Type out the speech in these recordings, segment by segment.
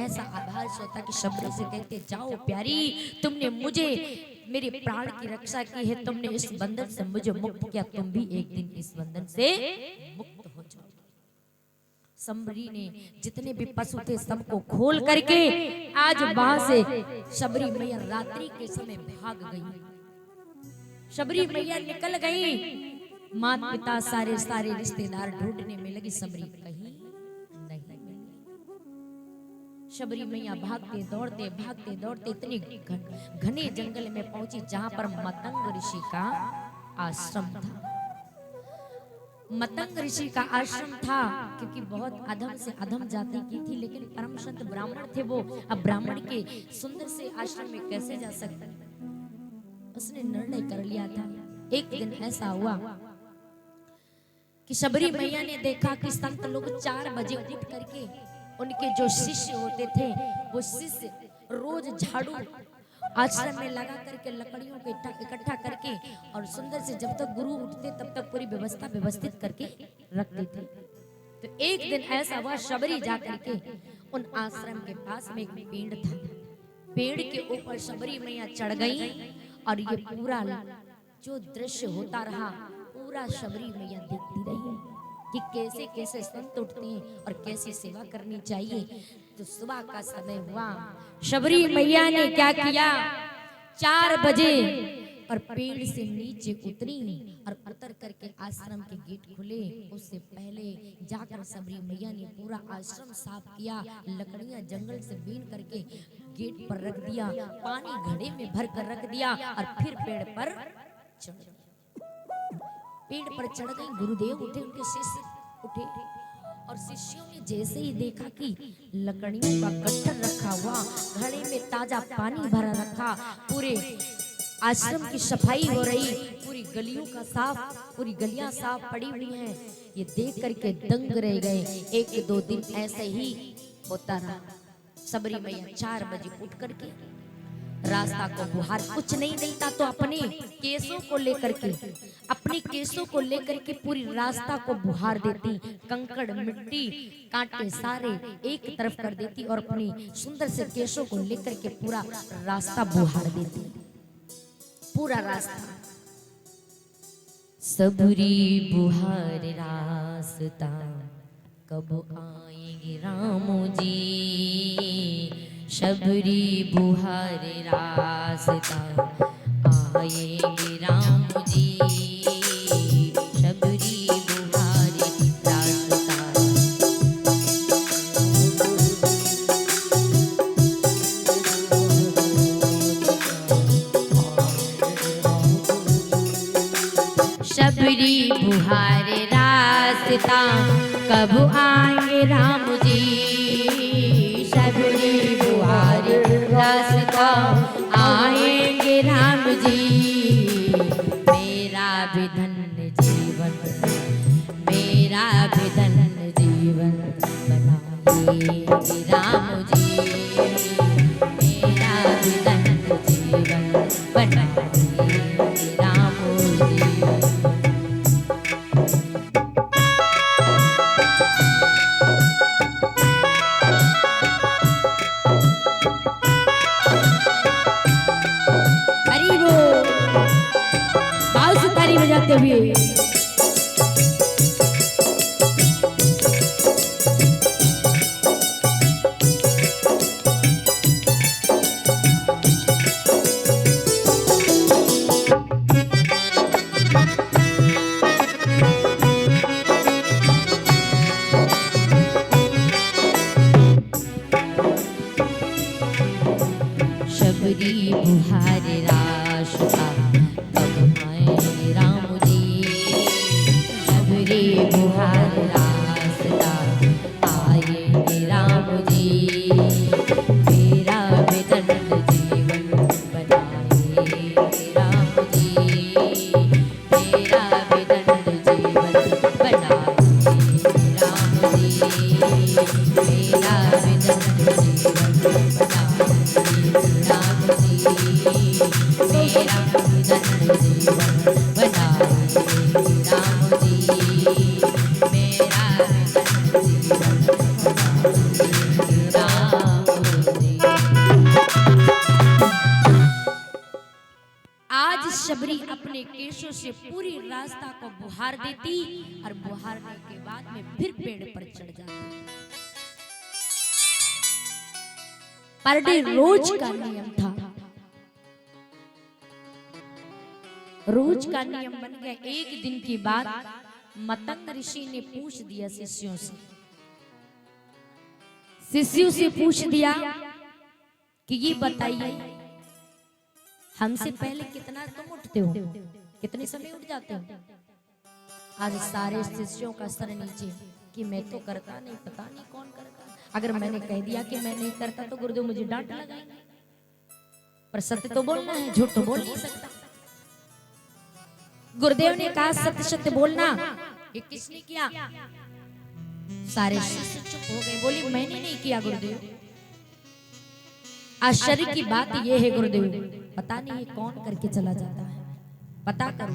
ऐसा आभास होता कि शबरी से कहते जाओ प्यारी, तुमने मुझे मेरे प्राण की रक्षा की है, तुमने इस बंधन से मुझे मुक्त किया, तुम भी एक दिन इस बंधन से मुक्त हो जाओ। शबरी ने जितने भी पशु थे सबको खोल करके आज वहां से शबरी मैया रात्रि के समय भाग गई। शबरी मैया निकल गई, माता पिता सारे सारे रिश्तेदार ढूंढने में लगी, शबरी कहीं नहीं मिली। शबरी मैया भागते दौड़ते इतने घने जंगल में पहुंची जहां पर मतंग ऋषि का आश्रम था। मतंग ऋषि का आश्रम था क्योंकि बहुत अधम से अधम जाति की थी, लेकिन परम संत ब्राह्मण थे वो। अब ब्राह्मण के सुंदर से आश्रम में कैसे जा सकते? उसने निर्णय कर लिया था। एक दिन ऐसा हुआ कि शबरी मैया ने देखा कि संत लोग 4 बजे उठ करके उनके जो शिष्य होते थे वो शिष्य रोज झाड़ू आश्रम में लगा करके लकड़ियों को इकट्ठा करके और सुंदर से जब तक गुरु उठते तब तक पूरी व्यवस्था व्यवस्थित करके रखते थे। तो एक दिन ऐसा हुआ, शबरी जा करके उन आश्रम के पास में एक पेड़ था, पेड़ के ऊपर शबरी मैया चढ़ गई और ये पूरा जो दृश्य होता रहा पूरा शबरी मैया देखती रही कि कैसे कैसे संत उठते हैं और कैसी सेवा करनी चाहिए। तो सुबह का समय हुआ, शबरी मैया ने क्या किया, 4 बजे और पेड़ से नीचे उतरी और उतर करके आश्रम के गेट खुले। उससे पहले जाकर शबरी मैया ने पूरा आश्रम साफ किया, लकड़ियां जंगल से बीन करके गेट पर रख दिया, पानी घड़े में भर कर रख दिया और फिर पेड़ पर चढ़ गई। पेड़ पर चढ़ गई, गुरुदेव उठे, उनके शिष्य उठे और शिष्यों ने जैसे ही देखा कि लकड़ियों का गट्ठर रखा हुआ, घड़े में ताजा पानी भरा रखा, पूरे आश्रम की सफाई हो रही, पूरी गलियों का साफ, पूरी गलियां साफ पड़ी हुई हैं, ये देख करके दंग रह गए। 1-2 दिन ऐसे ही होता रहा। शबरी मैया 4 बजे उठ करके रास्ता को बुहार, कुछ नहीं मिलता तो अपने केसों को लेकर के पूरी रास्ता को बुहार देती, कंकड़ मिट्टी कांटे सारे एक तरफ कर देती और अपनी सुंदर से केसों को लेकर के पूरा रास्ता बुहार देती, पूरा रास्ता। सबरी बुहार रास्ता कब आएंगे रामो जी, शबरी बुहार रास्ता आएंगे राम जी, शबरी बुहार रास्ता। शबरी बुहार रास्ता कब आएंगे राम जी, शबरी बुहार रास्ता आएंगे राम जी, मेरा भी धन्य जीवन, मेरा भी धन्य जीवन बनाइए राम जी, मेरा भी धन्य जीवन बनाइए राम जी। बजाते हुए शबरी बुहार रास्ता कब आए राम जी, शबरी बुहार रास्ता आए राम जी, मेरा भी धन्य जीवन बनाए राम जी, मेरा भी धन्य जीवन बनाए राम जी, मेरा भी धन्य जीवन बनाए राम जी। सबरी अपने केशों से पूरी रास्ता को बुहार देती और बुहारने के बाद में फिर पेड़ पर चढ़ जाती। पर डे रोज का नियम था, रोज का नियम बन गया। एक दिन की बात मतंग ऋषि ने पूछ दिया शिष्यों से पूछ दिया कि ये बताइए हमसे पहले कितना तुम उठते हो, कितने समय उठ जाते हो? आज सारे शिष्यों का सर नीचे कि मैं तो करता नहीं, पता नहीं कौन करता। अगर मैंने कह दिया कि मैं नहीं करता तो गुरुदेव मुझे डांट लगाएंगे, पर सत्य तो बोलना है, झूठ तो बोल नहीं सकता। गुरुदेव ने कहा सत्य सत्य बोलना। ये किसने किया? सारे शिष्य चुप हो गए, बोली मैंने नहीं किया गुरुदेव। आश्चर्य की बात यह है गुरुदेव, पता नहीं ये कौन करके चला जाता है, पता करो,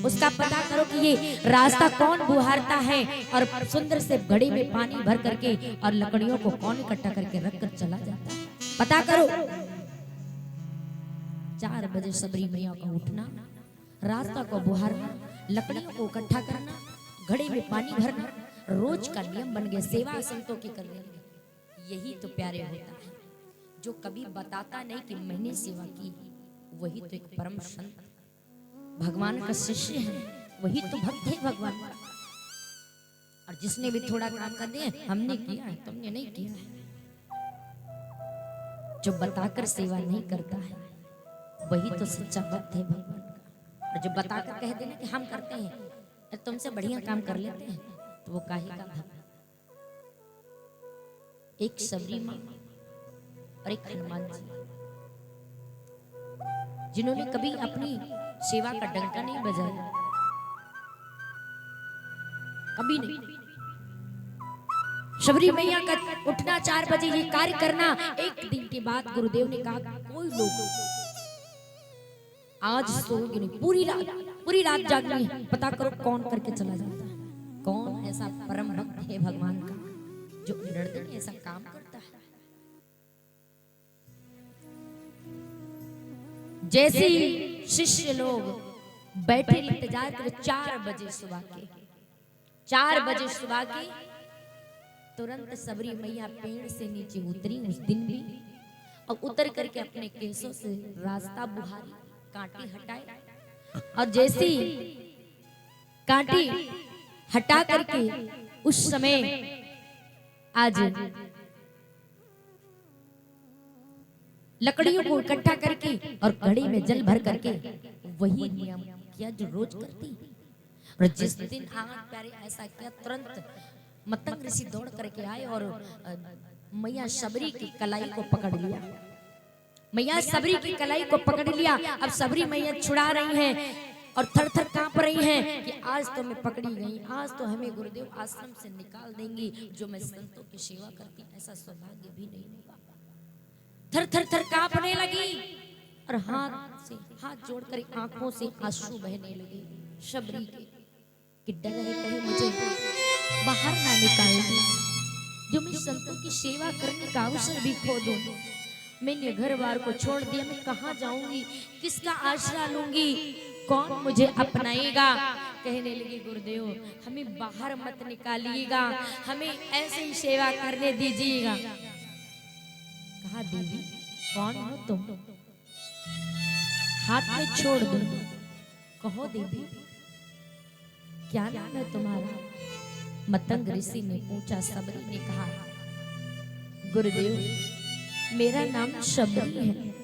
उसका पता करो कि ये रास्ता कौन बुहारता है और सुंदर से घड़े में पानी भर करके और लकड़ियों को कौन इकट्ठा करके रखकर चला जाता है, पता करो। 4 बजे सबरी मैया का उठना, रास्ता को बुहारना, लकड़ियों को इकट्ठा करना, घड़े में पानी भरना रोज का नियम बन गया। सेवा संतों की करने लगे। यही तो प्यारे होता है, जो कभी बताता नहीं कि मैंने सेवा की, वही तो एक परम संत भगवान का शिष्य है, वही तो भक्त है भगवान का। और जिसने भी थोड़ा काम कर दिया हमने किया है, तुमने नहीं किया है। जो बताकर सेवा नहीं करता है वही तो सच्चा भक्त है भगवान का। और जो बताकर कह देना कि हम करते हैं, तुमसे बढ़िया काम कर लेते हैं, तो वो काहे का भक्त। एक सबरी माँ और एक हनुमान जी, जिन्होंने कभी अपनी सेवा का डंका नहीं बजाया, कभी नहीं। शबरी मैया का उठना 4 बजे, ये कार्य करना। एक दिन के बाद गुरुदेव ने कहा कोई लोग आज सोओगे नहीं, पूरी रात जागनी है, पता करो कौन करके चला जाता है, कौन ऐसा परम भक्त है भगवान का जो निर्दयी ऐसा काम करता है। जैसे शिष्य लोग बैठे इंतजार कर 4 बजे सुबह के, 4 बजे सुबह के तुरंत सबरी मैया पेड़ से नीचे उतरी उस दिन भी, और उतर करके अपने केसों से रास्ता बुहारी, कांटे हटाए। और जैसे कांटे हटा करके उस समय आज लकड़ियों को इकट्ठा करके और घड़े में जल भर करके वही नियम किया जो रोज करती। और जिस दिन आनंद प्यारे ऐसा किया, तुरंत मतंग ऋषि दौड़ करके आए और मैया सबरी की कलाई को पकड़ लिया। मैया सबरी की कलाई को पकड़ लिया। अब सबरी मैया छुड़ा रही हैं और थर थर कांप रही हैं कि आज तो मैं पकड़ी गई, आज तो हमें गुरुदेव आश्रम से निकाल देंगी। जो मैं संतों की सेवा करती ऐसा सौभाग्य भी नहीं होगा। थर थर थर कांपने लगी और हाथ जोड़कर आंखों से आंसू बहने लगे शबरी के, कि डर है कहीं मुझे बाहर ना निकाल दे, जो मैं संतों की सेवा करने का अवसर भी खो दूं। मैंने घर बार को छोड़ दिया, मैं कहाँ जाऊंगी, किसका आश्रय लूंगी, कौन मुझे अपनाएगा। कहने लगे गुरुदेव हमें बाहर मत निकालिएगा, हमें ऐसे ही सेवा करने दीजिएगा। कहा देवी कौन हो तुम, हाथ में छोड़ दो, कहो देवी क्या नाम है तुम्हारा। मतंग ऋषि ने पूछा। सबरी ने कहा गुरुदेव मेरा नाम शबरी है।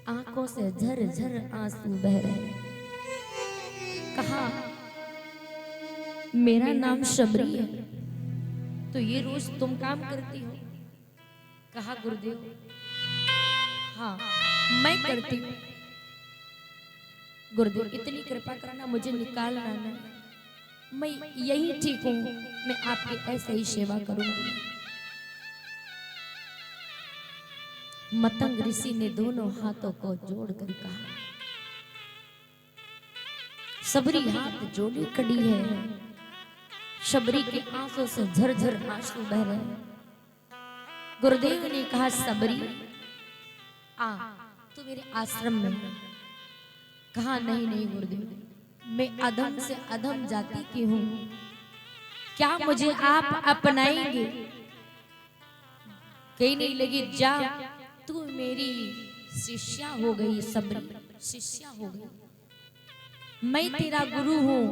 आंखों से झर झर आंसू बह रहे। कहा मेरा नाम शबरी है, तो ये रोज तुम काम करती हो। कहा गुरुदेव हाँ मैं करती हूँ। गुरुदेव इतनी कृपा करना, मुझे निकालना नहीं, मैं यही ठीक हूँ, मैं आपकी ऐसे ही सेवा करूंगी। मतंग ऋषि ने दोनों हाथों को जोड़कर कहा। सबरी हाथ जोड़ी खड़ी है, शबरी के आंसू से झरझर आंसू बह रहे हैं। गुरुदेव ने कहा सबरी आ तू मेरे आश्रम में, कहा नहीं नहीं गुरुदेव, मैं अधम से अधम जाति की हूं, क्या मुझे आप अपनाएंगे? कहने लगी जा, तू मेरी शिष्या हो गई, सबरी शिष्या हो गई। मैं तेरा गुरु हूं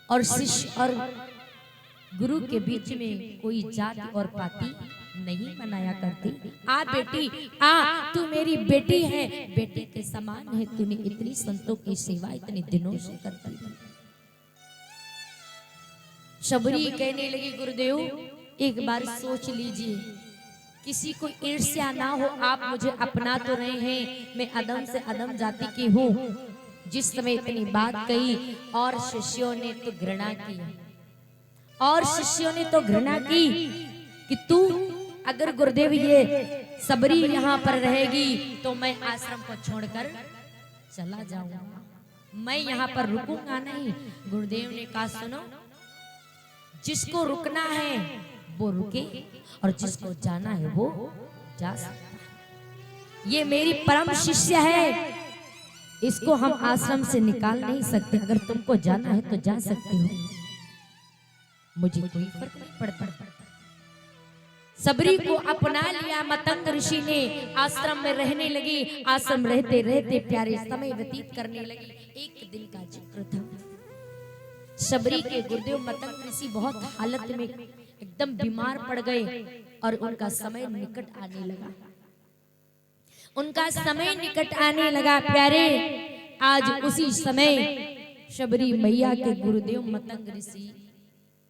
और शिष्य और गुरु के बीच में कोई जाति और पाति नहीं बनाया करती। आ बेटी आ, तू मेरी बेटी है, बेटी के समान है। तूने इतनी संतों की सेवा इतने दिनों से करती है। शबरी कहने लगी गुरुदेव एक बार सोच लीजिए, किसी को ईर्ष्या ना हो, आप मुझे अपना तो रहे हैं, मैं अदम से अदम जाति की हूँ। जिस समय इतनी बात कही और शिष्यों ने तो घृणा की, और शिष्यों ने तो घृणा की कि तू अगर गुरुदेव ये सबरी यहाँ पर रहेगी तो मैं आश्रम को छोड़कर चला जाऊंगा, मैं यहाँ पर रुकूंगा नहीं। गुरुदेव ने कहा सुनो, जिसको रुकना है वो रुके और जिसको जाना है वो जा सकता है। ये मेरी परम शिष्य है, इसको हम आश्रम से निकाल नहीं सकते। अगर तुमको जाना है तो जा सकते हो, मुझे कोई फर्क नहीं पड़ता। सबरी को अपना लिया मतंग ऋषि ने, आश्रम में रहने लगी। आश्रम रहते रहते प्यारे समय व्यतीत करने लगी। एक दिन का जिक्र था, सबरी के गुरुदेव मतंग ऋषि बहुत हालत में एकदम बीमार पड़ गए और उनका समय निकट आने लगा। उनका समय निकट आने लगा प्यारे। आज उसी समय शबरी मैया के गुरुदेव मतंग ऋषि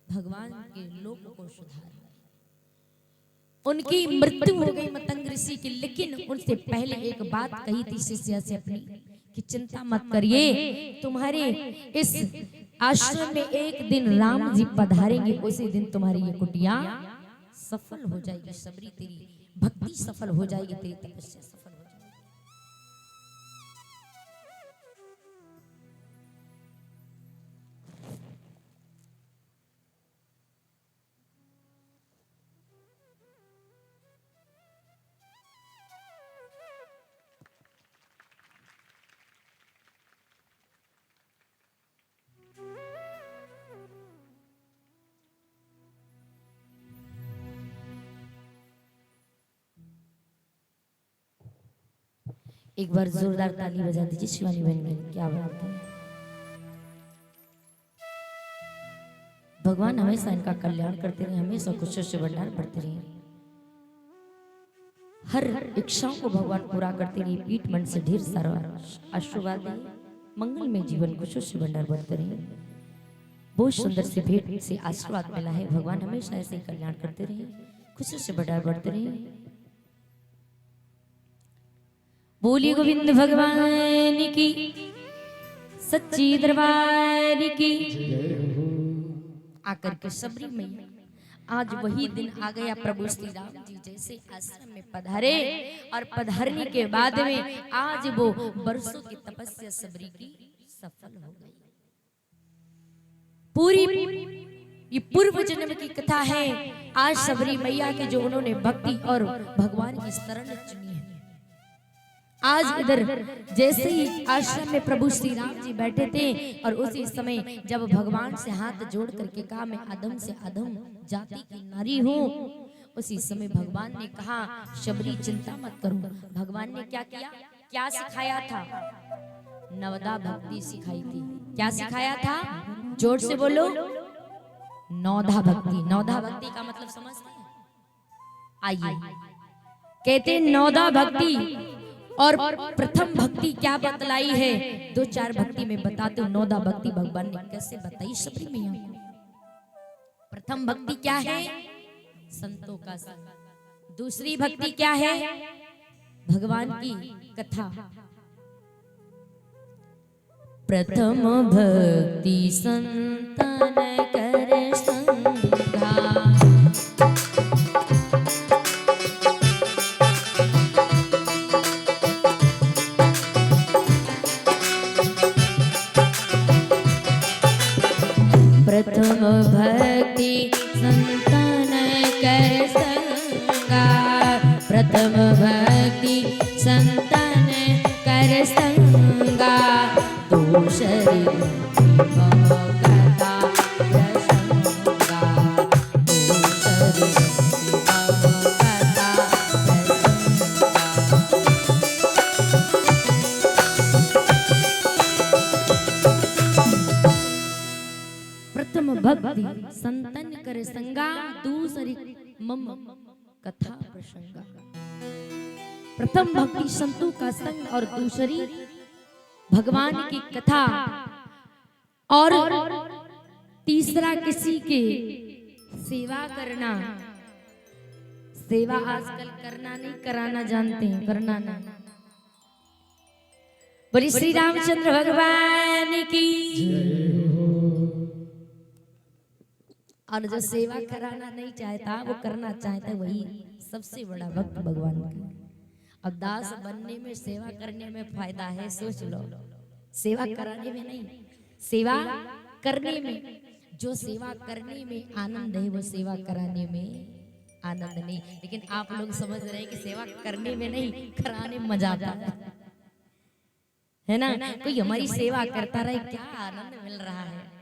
भगवान के लोक को सुधार, उनकी मृत्यु हो गई मतंग ऋषि की। लेकिन उनसे पहले एक बात कही थी शिष्या से अपनी कि चिंता मत करिए, तुम्हारे इस आश्रम में एक दिन राम जी पधारेंगे, उसी दिन तुम्हारी ये कुटिया सफल हो जाएगी। सबरी तेरी भक्ति सफल हो जाएगी, तेरी तपस्या सफल हो जाएगी। एक बार जोरदार ताली बजा दीजिए शिवानी बहन के लिए। क्या बात है, भगवान हमेशा इनका कल्याण करते रहे, हमेशा खुशियों से भंडार बढ़ते रहे, हर इच्छाओं को भगवान पूरा करते रहे। पीठ मन से ढेर सारा आशीर्वाद दिए, मंगल में जीवन खुशियों से भंडार बढ़ते रहे। बहुत सुंदर से भेंट से आशीर्वाद मिला है। भगवान हमेशा ऐसे ही कल्याण करते रहे, खुशियों से भंडार बढ़ते रहे। बोलिए गोविंद भगवान की, सच्ची दरबार की। आकर के सबरी मैया आज वही दिन आ गया। प्रभु श्री राम जी जैसे आश्रम में पधारे और पधारने के बाद में आज वो बरसों की तपस्या सबरी की सफल हो गई। पूरी ये पूर्व जन्म की कथा है। आज सबरी मैया की जो उन्होंने भक्ति और भगवान की शरण चुनी है। आज इधर जैसे ही आश्रम में प्रभु श्री राम जी बैठे थे और उसी समय जब भगवान से हाथ जोड़ करके कहा मैं अधम से अधम जाति की नारी हूँ, उसी समय भगवान ने कहा शबरी चिंता मत करो। भगवान ने क्या किया, क्या सिखाया था? नवदा भक्ति सिखाई थी। क्या सिखाया था? जोर से बोलो, नौधा भक्ति। नौधा भक्ति का मतलब समझते हैं? आइए, कहते नौधा भक्ति और प्रथम भक्ति क्या बतलाई है, दो चार भक्ति में बताते हो। नौदा भक्ति भगवान ने कैसे बताई सबरी मैया को। प्रथम भक्ति क्या है? संतों का संग। दूसरी भक्ति क्या है? भगवान की कथा। प्रथम भक्ति संतन कर संगा, प्रथम भक्ति संतन कर संगा, प्रथम भक्ति संतन कर संगा। प्रसंग। प्रथम भक्ति संतों का संग और दूसरी भगवान की कथा और तीसरा किसी के सेवा करना। सेवा आजकल करना नहीं, कराना जानते हैं, करना नहीं। बोली श्री रामचंद्र भगवान की। और जो सेवा कराना नहीं चाहता वो करना चाहता है, वही सबसे बड़ा भक्त भगवान का। अब दास बनने में सेवा करने में फायदा है, सोच लो। सेवा कराने में नहीं, सेवा करने में। जो सेवा करने में आनंद है वो सेवा कराने में आनंद नहीं। लेकिन आप लोग समझ रहे हैं कि सेवा करने में नहीं, कराने में मजा आता है ना। कोई हमारी सेवा करता रहे, क्या आनंद मिल रहा है।